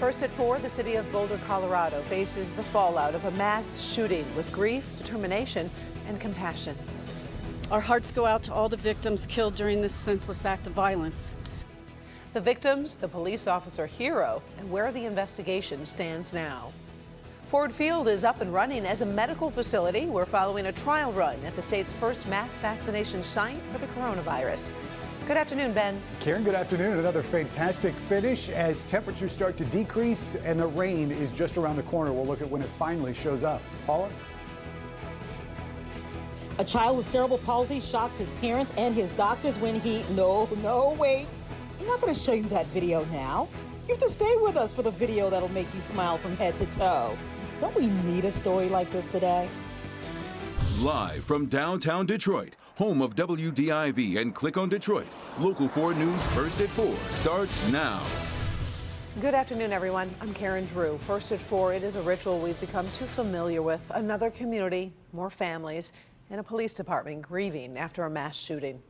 First at 4, the city of Boulder, Colorado faces the fallout of a mass shooting with grief, determination, and compassion. Our hearts go out to all the victims killed during this senseless act of violence. The victims, the police officer hero, and where the investigation stands now. Ford Field is up and running as a medical facility. We're following a trial run at the state's first mass vaccination site for the coronavirus. Good afternoon, Ben. Karen, good afternoon. Another fantastic finish as temperatures start to decrease and the rain is just around the corner. We'll look at when it finally shows up. Paula? A child with cerebral palsy shocks his parents and his doctors when he... No, wait. I'm not going to show you that video now. You have to stay with us for the video that'll make you smile from head to toe. Don't we need a story like this today? Live from downtown Detroit, home of WDIV and Click on Detroit, Local 4 News First at 4 starts now. Good afternoon, everyone. I'm Karen Drew. First at 4, it is a ritual we've become too familiar with. Another community, more families, and a police department grieving after a mass shooting.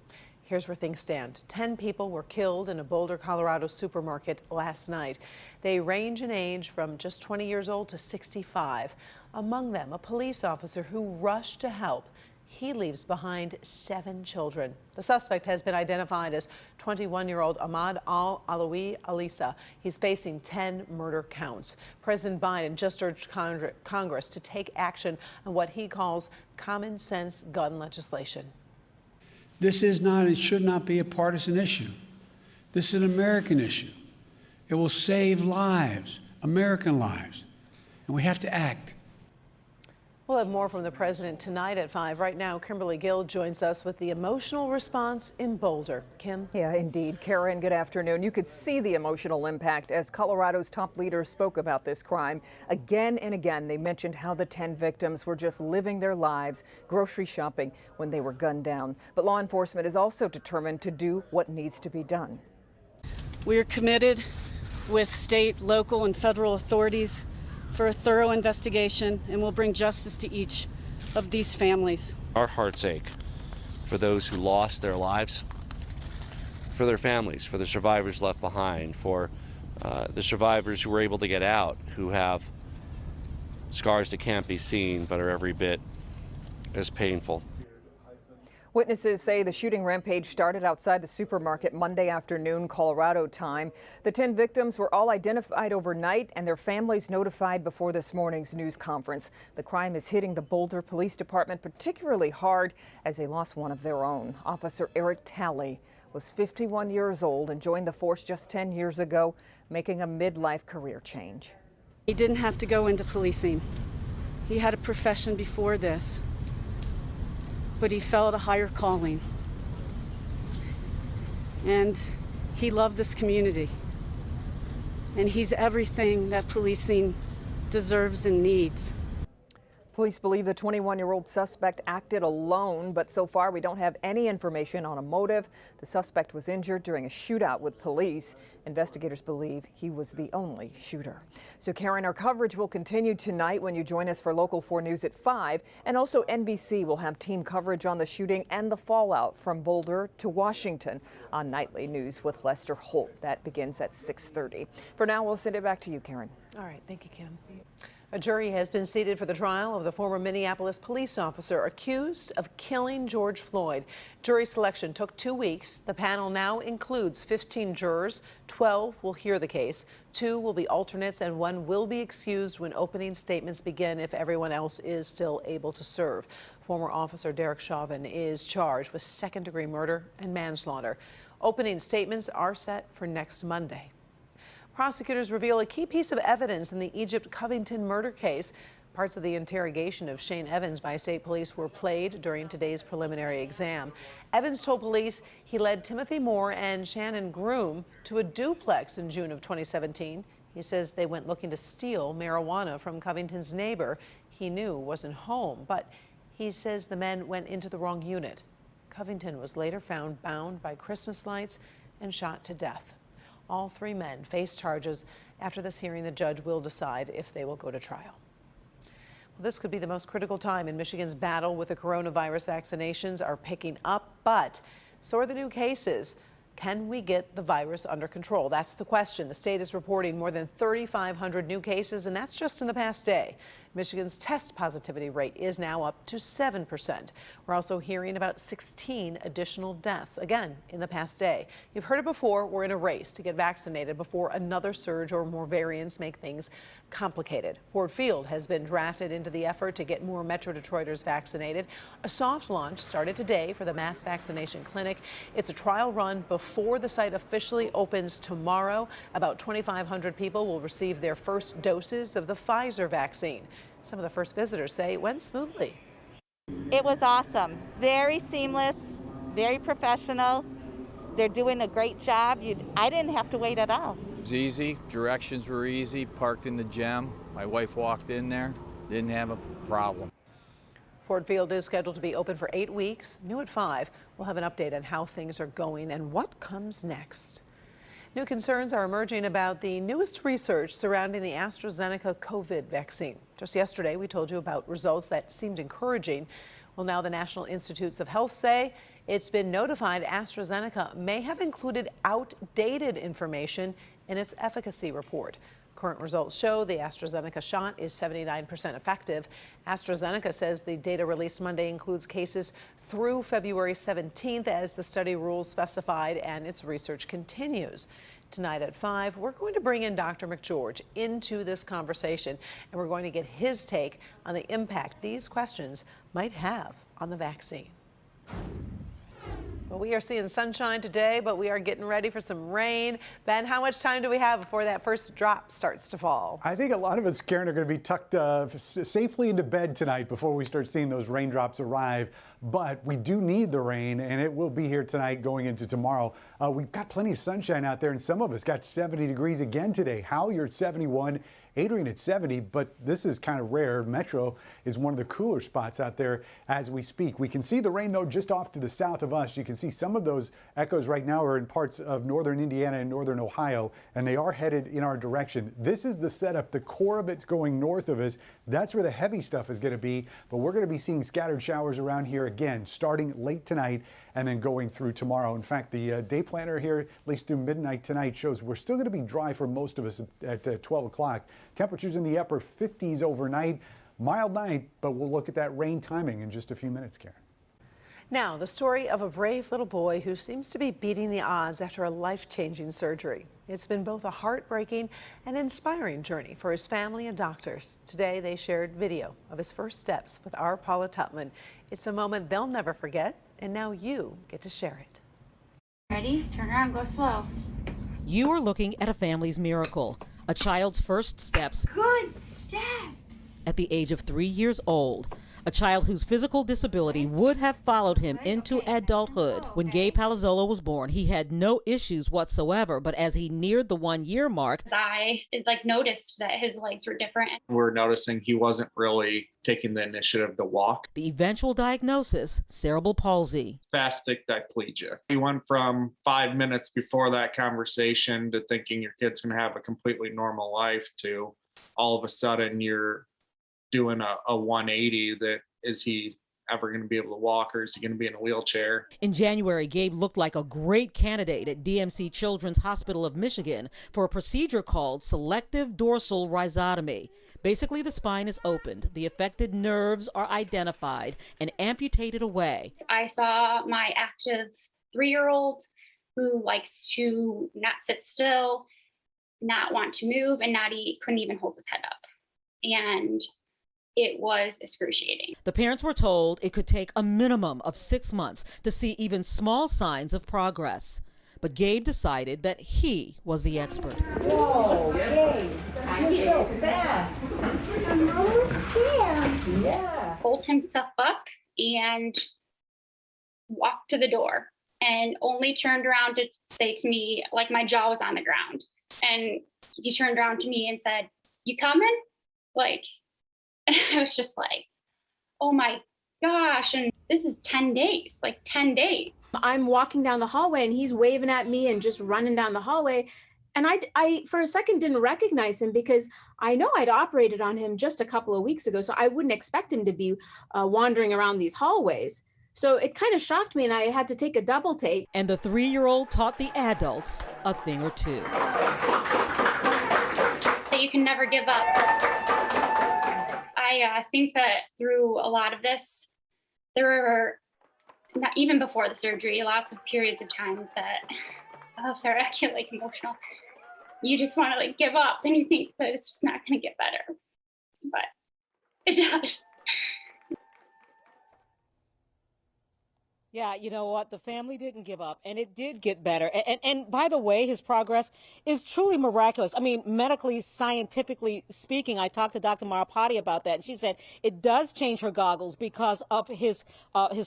Here's where things stand. 10 people were killed in a Boulder, Colorado supermarket last night. They range in age from just 20 years old to 65. Among them, a police officer who rushed to help. He leaves behind 7 children. The suspect has been identified as 21-year-old Ahmad Al-Alawi Alisa. He's facing 10 murder counts. President Biden just urged Congress to take action on what he calls common sense gun legislation. This is not and should not be a partisan issue. This is an American issue. It will save lives, American lives, and we have to act. We'll have more from the president tonight at 5. Right now, Kimberly Gill joins us with the emotional response in Boulder. Kim? Yeah, indeed. Karen, good afternoon. You could see the emotional impact as Colorado's top leaders spoke about this crime. Again and again, they mentioned how the 10 victims were just living their lives, grocery shopping, when they were gunned down. But law enforcement is also determined to do what needs to be done. We are committed with state, local, and federal authorities for a thorough investigation, and we'll bring justice to each of these families. Our hearts ache for those who lost their lives, for their families, for the survivors left behind, for the survivors who were able to get out, who have scars that can't be seen but are every bit as painful. Witnesses say the shooting rampage started outside the supermarket Monday afternoon, Colorado time. The 10 victims were all identified overnight and their families notified before this morning's news conference. The crime is hitting the Boulder Police Department particularly hard as they lost one of their own. Officer Eric Talley was 51 years old and joined the force just 10 years ago, making a midlife career change. He didn't have to go into policing. He had a profession before this, but he felt a higher calling. And he loved this community. And he's everything that policing deserves and needs. Police believe the 21-year-old suspect acted alone, but so far we don't have any information on a motive. The suspect was injured during a shootout with police. Investigators believe he was the only shooter. So Karen, our coverage will continue tonight when you join us for Local 4 News at 5. And also NBC will have team coverage on the shooting and the fallout from Boulder to Washington on Nightly News with Lester Holt. That begins at 6:30. For now, we'll send it back to you, Karen. All right. Thank you, Kim. A jury has been seated for the trial of the former Minneapolis police officer accused of killing George Floyd. Jury selection took 2 weeks. The panel now includes 15 jurors. 12 will hear the case. 2 will be alternates and 1 will be excused when opening statements begin if everyone else is still able to serve. Former officer Derek Chauvin is charged with second-degree murder and manslaughter. Opening statements are set for next Monday. Prosecutors reveal a key piece of evidence in the Egypt Covington murder case. Parts of the interrogation of Shane Evans by state police were played during today's preliminary exam. Evans told police he led Timothy Moore and Shannon Groom to a duplex in June of 2017. He says they went looking to steal marijuana from Covington's neighbor he knew wasn't home, but he says the men went into the wrong unit. Covington was later found bound by Christmas lights and shot to death. All 3 men face charges. After this hearing, the judge will decide if they will go to trial. Well, this could be the most critical time in Michigan's battle with the coronavirus. Vaccinations are picking up, but so are the new cases. Can we get the virus under control? That's the question. The state is reporting more than 3,500 new cases, and that's just in the past day. Michigan's test positivity rate is now up to 7%. We're also hearing about 16 additional deaths, again, in the past day. You've heard it before. We're in a race to get vaccinated before another surge or more variants make things complicated. Ford Field has been drafted into the effort to get more Metro Detroiters vaccinated. A soft launch started today for the mass vaccination clinic. It's a trial run before the site officially opens tomorrow. About 2,500 people will receive their first doses of the Pfizer vaccine. Some of the first visitors say it went smoothly. It was awesome. Very seamless, very professional. They're doing a great job. I didn't have to wait at all. It was easy. Directions were easy. Parked in the gym. My wife walked in there. Didn't have a problem. Ford Field is scheduled to be open for 8 weeks. New at 5. We'll have an update on how things are going and what comes next. New concerns are emerging about the newest research surrounding the AstraZeneca COVID vaccine. Just yesterday, we told you about results that seemed encouraging. Well, now the National Institutes of Health say it's been notified AstraZeneca may have included outdated information in its efficacy report. Current results show the AstraZeneca shot is 79% effective. AstraZeneca says the data released Monday includes cases through February 17th as the study rules specified, and its research continues. Tonight at 5, we're going to bring in Dr. McGeorge into this conversation, and we're going to get his take on the impact these questions might have on the vaccine. Well, we are seeing sunshine today, but we are getting ready for some rain. Ben, how much time do we have before that first drop starts to fall? I think a lot of us, Karen, are going to be tucked safely into bed tonight before we start seeing those raindrops arrive. But we do need the rain, and it will be here tonight going into tomorrow. We've got plenty of sunshine out there, and some of us got 70 degrees again today. Hal, you're at 71. Adrian at 70, but this is kind of rare. Metro is one of the cooler spots out there as we speak. We can see the rain, though, just off to the south of us. You can see some of those echoes right now are in parts of northern Indiana and northern Ohio, and they are headed in our direction. This is the setup. The core of it's going north of us. That's where the heavy stuff is going to be, but we're going to be seeing scattered showers around here again, starting late tonight and then going through tomorrow. In fact, the day planner here, at least through midnight tonight, shows we're still going to be dry for most of us at 12 o'clock. Temperatures in the upper 50s overnight. Mild night, but we'll look at that rain timing in just a few minutes, Karen. Now, the story of a brave little boy who seems to be beating the odds after a life-changing surgery. It's been both a heartbreaking and inspiring journey for his family and doctors. Today, they shared video of his first steps with our Paula Tutman. It's a moment they'll never forget, and now you get to share it. Ready? Turn around, go slow. You are looking at a family's miracle, a child's first steps. Good steps. At the age of 3 years old. A child whose physical disability would have followed him into adulthood. When Gabe Palazzolo was born, he had no issues whatsoever, but as he neared the 1 year mark, I noticed that his legs were different. We're noticing he wasn't really taking the initiative to walk. The eventual diagnosis, cerebral palsy. Spastic diplegia. He went from 5 minutes before that conversation to thinking your kid's going to have a completely normal life to all of a sudden you're doing a 180 that is he ever going to be able to walk, or is he going to be in a wheelchair? In January, Gabe looked like a great candidate at DMC Children's Hospital of Michigan for a procedure called selective dorsal rhizotomy. Basically, the spine is opened, the affected nerves are identified and amputated away. I saw my active 3-year-old who likes to not sit still, not want to move, and not eat, couldn't even hold his head up. And it was excruciating. The parents were told it could take a minimum of 6 months to see even small signs of progress. But Gabe decided that he was the expert. Whoa, Gabe, you're so fast. I'm almost there. Yeah. Pulled himself up and walked to the door and only turned around to say to me, like my jaw was on the ground. And he turned around to me and said, "You coming?" And I was just like, oh my gosh. And this is 10 days, 10 days. I'm walking down the hallway and he's waving at me and just running down the hallway. And I for a second didn't recognize him because I know I'd operated on him just a couple of weeks ago. So I wouldn't expect him to be wandering around these hallways. So it kind of shocked me, and I had to take a double take. And the 3-year-old taught the adults a thing or two. That you can never give up. I think that through a lot of this, there were, not even before the surgery, lots of periods of time that, oh, sorry, I get like emotional. You just want to like give up, and you think that it's just not going to get better, but it does. Yeah, you know what? The family didn't give up, and it did get better. And by the way, his progress is truly miraculous. I mean, medically, scientifically speaking, I talked to Dr. Marapati about that, and she said it does change her goggles because of his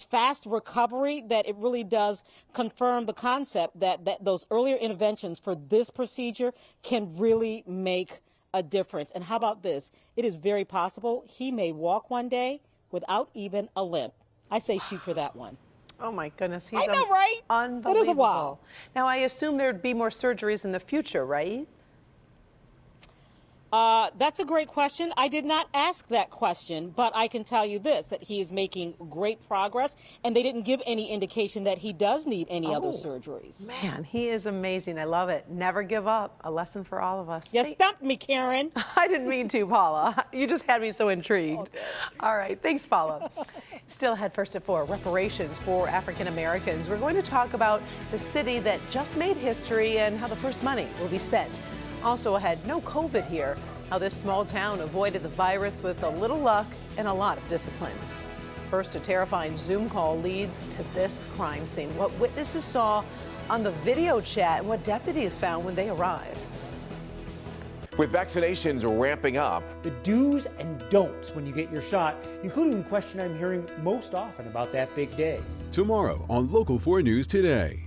fast recovery, that it really does confirm the concept that those earlier interventions for this procedure can really make a difference. And how about this? It is very possible he may walk one day without even a limp. I say shoot for that one. Oh my goodness, he's I know, right? Unbelievable. That is a wow. Now, I assume there'd be more surgeries in the future, right? That's a great question. I did not ask that question, but I can tell you this, that he is making great progress, and they didn't give any indication that he does need any other surgeries. Man, he is amazing. I love it. Never give up. A lesson for all of us. You stumped me, Karen. I didn't mean to, Paula. You just had me so intrigued. Okay. All right. Thanks, Paula. Still ahead first at 4, reparations for African Americans. We're going to talk about the city that just made history and how the first money will be spent. Also ahead, no COVID here. How this small town avoided the virus with a little luck and a lot of discipline. First, a terrifying Zoom call leads to this crime scene. What witnesses saw on the video chat and what deputies found when they arrived. With vaccinations ramping up, the do's and don'ts when you get your shot, including the question I'm hearing most often about that big day. Tomorrow on Local 4 News Today.